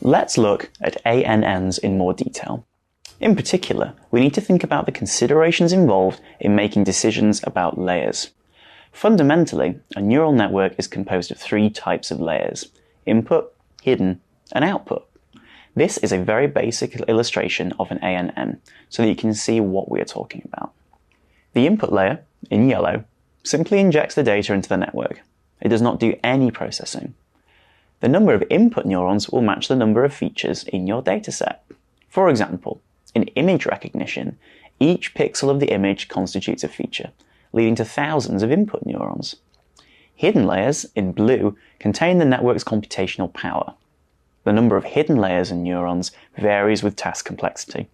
Let's look at ANNs in more detail. In particular, we need to think about the considerations involved in making decisions about layers. Fundamentally, a neural network is composed of three types of layers: input, hidden, and output. This is a very basic illustration of an ANN, so that you can see what we are talking about. The input layer, in yellow, simply injects the data into the network. It does not do any processing. The number of input neurons will match the number of features in your dataset. For example, in image recognition, each pixel of the image constitutes a feature, leading to thousands of input neurons. Hidden layers, in blue, contain the network's computational power. The number of hidden layers and neurons varies with task complexity.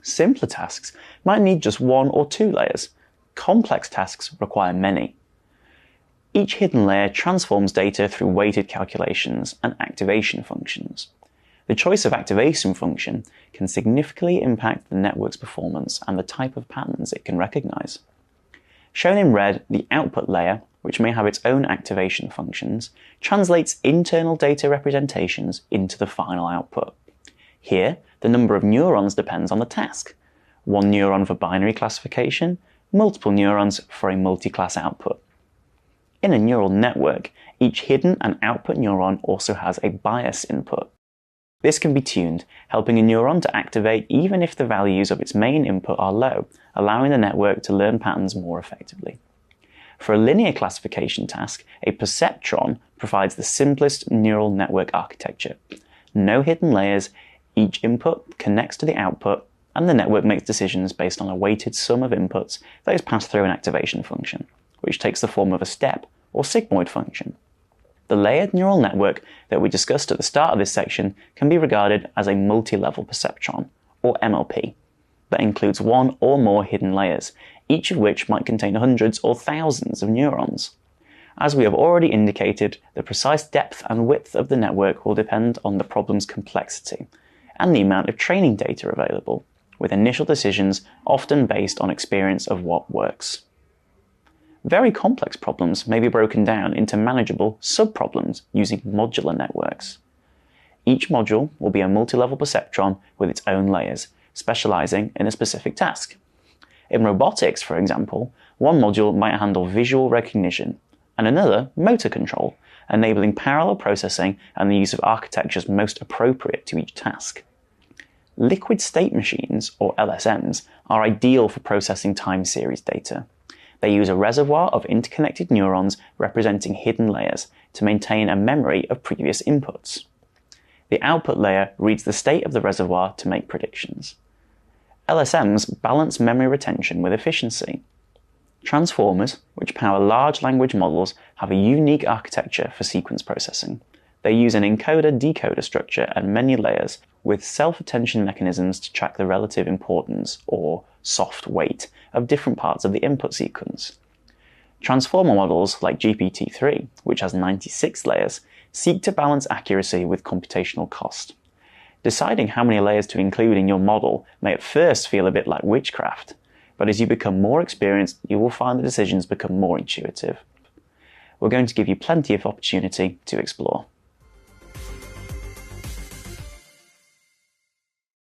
Simpler tasks might need just one or two layers. Complex tasks require many. Each hidden layer transforms data through weighted calculations and activation functions. The choice of activation function can significantly impact the network's performance and the type of patterns it can recognize. Shown in red, the output layer, which may have its own activation functions, translates internal data representations into the final output. Here, the number of neurons depends on the task. One neuron for binary classification, multiple neurons for a multi-class output. In a neural network, each hidden and output neuron also has a bias input. This can be tuned, helping a neuron to activate even if the values of its main input are low, allowing the network to learn patterns more effectively. For a linear classification task, a perceptron provides the simplest neural network architecture. No hidden layers, each input connects to the output, and the network makes decisions based on a weighted sum of inputs that is passed through an activation function, which takes the form of a step or sigmoid function. The layered neural network that we discussed at the start of this section can be regarded as a multi-level perceptron, or MLP, that includes one or more hidden layers, each of which might contain hundreds or thousands of neurons. As we have already indicated, the precise depth and width of the network will depend on the problem's complexity and the amount of training data available, with initial decisions often based on experience of what works. Very complex problems may be broken down into manageable sub-problems using modular networks. Each module will be a multi-level perceptron with its own layers, specializing in a specific task. In robotics, for example, one module might handle visual recognition, and another motor control, enabling parallel processing and the use of architectures most appropriate to each task. Liquid state machines, or LSMs, are ideal for processing time series data. They use a reservoir of interconnected neurons representing hidden layers to maintain a memory of previous inputs. The output layer reads the state of the reservoir to make predictions. LSMs balance memory retention with efficiency. Transformers, which power large language models, have a unique architecture for sequence processing. They use an encoder-decoder structure and many layers with self-attention mechanisms to track the relative importance, or soft weight, of different parts of the input sequence. Transformer models like GPT-3, which has 96 layers, seek to balance accuracy with computational cost. Deciding how many layers to include in your model may at first feel a bit like witchcraft, but as you become more experienced, you will find the decisions become more intuitive. We're going to give you plenty of opportunity to explore.